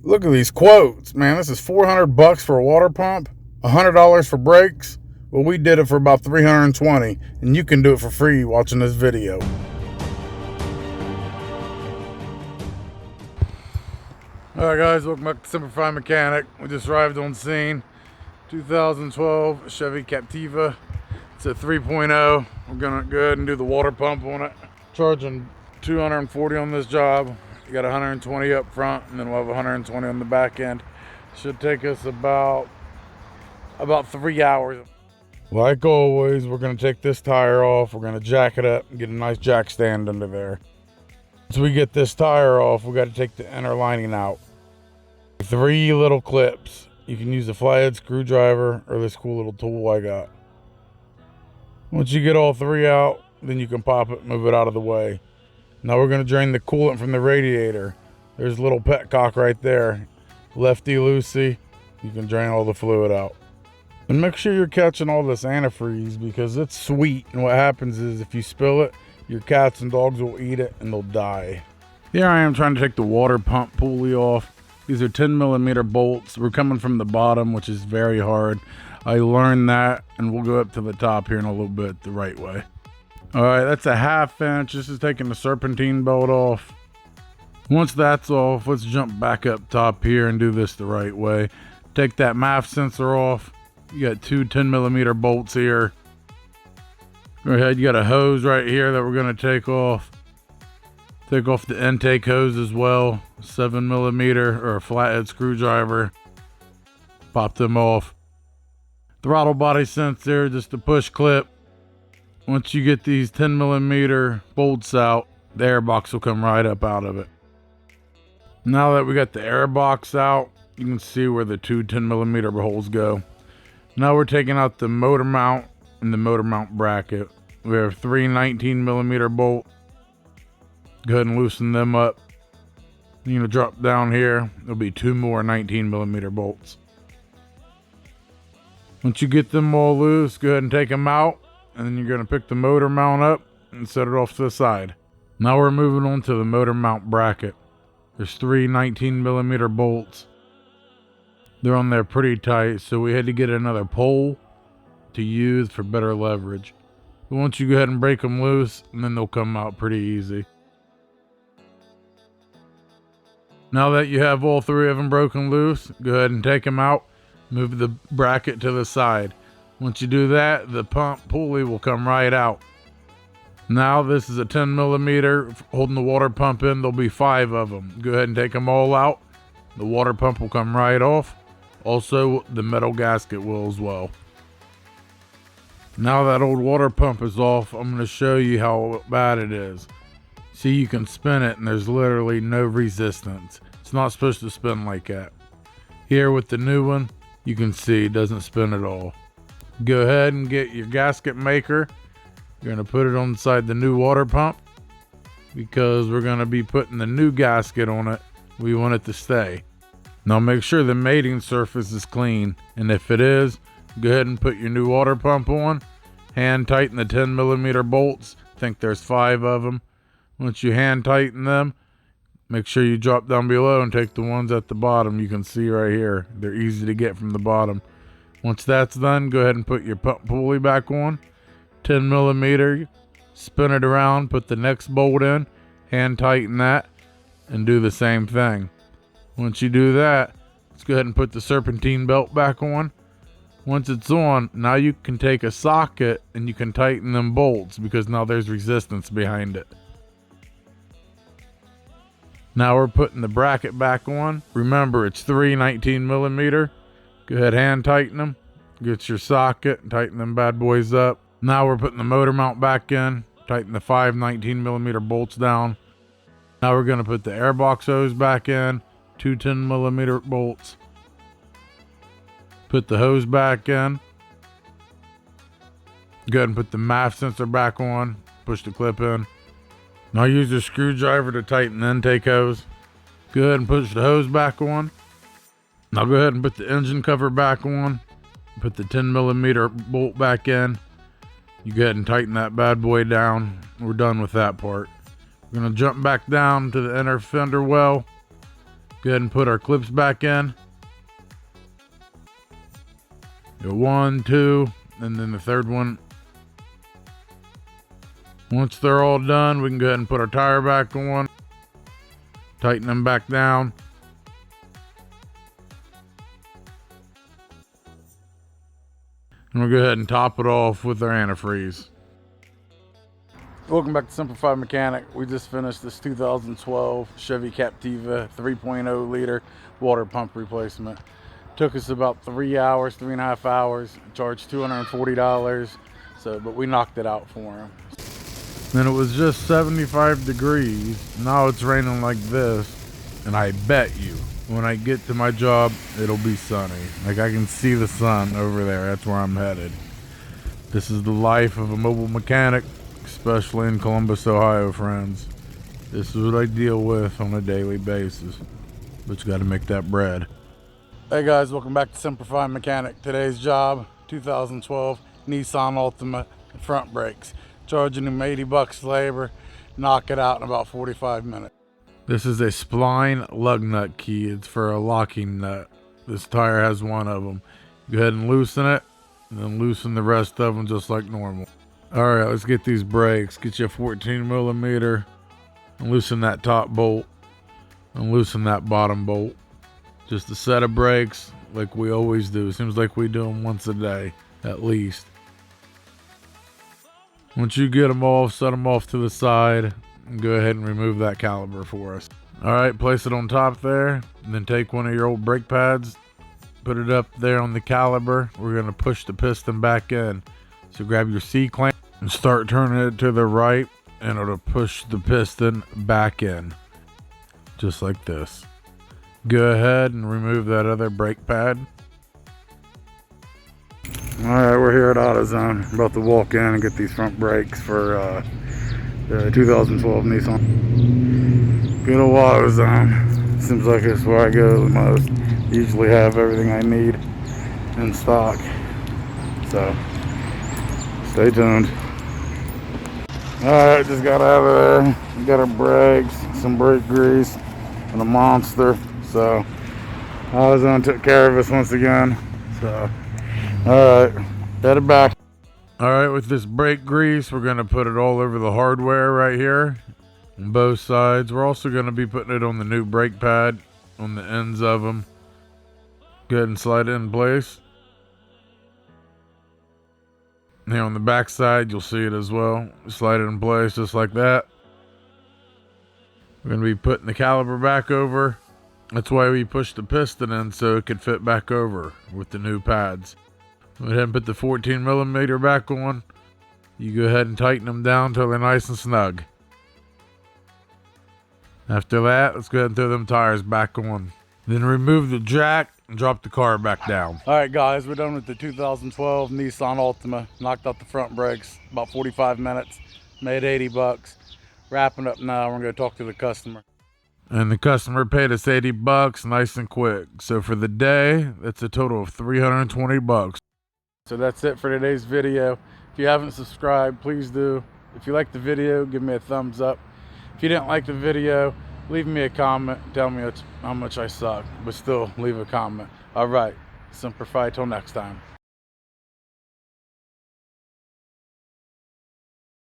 Look at these quotes, man. This is $400 for a water pump, $100 for brakes. Well, we did it for about $320, and you can do it for free watching this video. Alright guys, welcome back to Semper Mechanic. We just arrived on scene. 2012 Chevy Captiva. It's a 3.0. We're gonna go ahead and do the water pump on it. Charging $240 on this job. You got 120 up front, and then we'll have 120 on the back end. Should take us about 3 hours. Like always, we're gonna take this tire off. We're gonna jack it up and get a nice jack stand under there. Once we get this tire off, we got to take the inner lining out. 3 little clips. You can use a flathead screwdriver or this cool little tool I got. Once you get all 3 out, then you can pop it, move it out of the way. Now we're going to drain the coolant from the radiator. There's a little petcock right there. Lefty loosey. You can drain all the fluid out. And make sure you're catching all this antifreeze because it's sweet. And what happens is if you spill it, your cats and dogs will eat it and they'll die. Here I am trying to take the water pump pulley off. These are 10mm bolts. We're coming from the bottom, which is very hard. I learned that, and we'll go up to the top here in a little bit the right way. All right, that's a 1/2 inch. This is taking the serpentine belt off. Once that's off, let's jump back up top here and do this the right way. Take that MAF sensor off. You got 2 10mm bolts here. Go ahead, you got a hose right here that we're gonna take off. Take off the intake hose as well. 7mm or a flathead screwdriver. Pop them off. Throttle body sensor, just a push clip. Once you get these 10mm bolts out, the air box will come right up out of it. Now that we got the air box out, you can see where the 2 10mm holes go. Now we're taking out the motor mount and the motor mount bracket. We have 3 19mm bolts. Go ahead and loosen them up. You're gonna drop down here. There'll be 2 more 19mm bolts. Once you get them all loose, go ahead and take them out. And then you're gonna pick the motor mount up and set it off to the side. Now we're moving on to the motor mount bracket. There's 3 19mm bolts. They're on there pretty tight, so we had to get another pole to use for better leverage. But once you go ahead and break them loose, and then they'll come out pretty easy. Now that you have all 3 of them broken loose, go ahead and take them out. Move the bracket to the side. Once you do that, the pump pulley will come right out. Now this is a 10mm holding the water pump in. There'll be 5 of them. Go ahead and take them all out. The water pump will come right off. Also, the metal gasket will as well. Now that old water pump is off, I'm going to show you how bad it is. See, you can spin it and there's literally no resistance. It's not supposed to spin like that. Here with the new one, you can see it doesn't spin at all. Go ahead and get your gasket maker. You're going to put it on inside the new water pump because we're going to be putting the new gasket on it. We want it to stay. Now make sure the mating surface is clean, and if it is, go ahead and put your new water pump on. Hand tighten the 10mm bolts. I think there's 5 of them. Once you hand tighten them, make sure you drop down below and take the ones at the bottom. You can see right here. They're easy to get from the bottom. Once that's done, go ahead and put your pump pulley back on. 10mm, spin it around, put the next bolt in, hand tighten that, and do the same thing. Once you do that, let's go ahead and put the serpentine belt back on. Once it's on, now you can take a socket and you can tighten them bolts because now there's resistance behind it. Now we're putting the bracket back on. Remember, it's 3 19mm. Go ahead, hand tighten them. Get your socket and tighten them bad boys up. Now we're putting the motor mount back in. Tighten the 5 19mm bolts down. Now we're going to put the airbox hose back in. 2 10mm bolts. Put the hose back in. Go ahead and put the MAF sensor back on. Push the clip in. Now use your screwdriver to tighten the intake hose. Go ahead and push the hose back on. Now go ahead and put the engine cover back on. Put the 10mm bolt back in. You go ahead and tighten that bad boy down. We're done with that part. We're going to jump back down to the inner fender well. Go ahead and put our clips back in. Go 1, 2, and then the third one. Once they're all done, we can go ahead and put our tire back on. Tighten them back down. And we'll go ahead and top it off with our antifreeze. Welcome back to Semper Mechanic. We just finished this 2012 Chevy Captiva 3.0 liter water pump replacement. Took us about 3 hours, 3.5 hours. Charged $240. But we knocked it out for him. Then it was just 75 degrees. Now it's raining like this. And I bet you, when I get to my job, it'll be sunny. Like, I can see the sun over there. That's where I'm headed. This is the life of a mobile mechanic, especially in Columbus, Ohio, friends. This is what I deal with on a daily basis. But you got to make that bread. Hey guys, welcome back to Semper Mechanic. Today's job, 2012 Nissan Altima front brakes. Charging them $80 labor. Knock it out in about 45 minutes. This is a spline lug nut key. It's for a locking nut. This tire has one of them. Go ahead and loosen it, and then loosen the rest of them just like normal. All right, let's get these brakes. Get you a 14 millimeter, and loosen that top bolt, and loosen that bottom bolt. Just a set of brakes like we always do. Seems like we do them once a day, at least. Once you get them off, set them off to the side, and go ahead and remove that caliper for us. All right, place it on top there, and then take one of your old brake pads, put it up there on the caliper. We're gonna push the piston back in. So grab your C-clamp and start turning it to the right, and it'll push the piston back in, just like this. Go ahead and remove that other brake pad. All right, we're here at AutoZone. About to walk in and get these front brakes for the 2012 Nissan. Good old AutoZone. Seems like it's where I go the most. Usually have everything I need in stock. So, stay tuned. Alright, just got out of there. We got our brakes, some brake grease, and a monster. So, AutoZone took care of us once again. So, alright, headed back. Alright, with this brake grease, we're going to put it all over the hardware right here on both sides. We're also going to be putting it on the new brake pad on the ends of them. Go ahead and slide it in place. Here on the back side, you'll see it as well. Slide it in place just like that. We're going to be putting the caliper back over. That's why we pushed the piston in, so it could fit back over with the new pads. Go ahead and put the 14 millimeter back on. You go ahead and tighten them down until they're nice and snug. After that, let's go ahead and throw them tires back on. Then remove the jack and drop the car back down. All right, guys, we're done with the 2012 Nissan Altima. Knocked out the front brakes, about 45 minutes. Made $80. Wrapping up now. We're going to talk to the customer. And the customer paid us $80, nice and quick. So for the day, that's a total of $320. So that's it for today's video. If you haven't subscribed, please do. If you liked the video, give me a thumbs up. If you didn't like the video, leave me a comment. Tell me how much I suck, but still leave a comment. All right, Semper Fi till next time.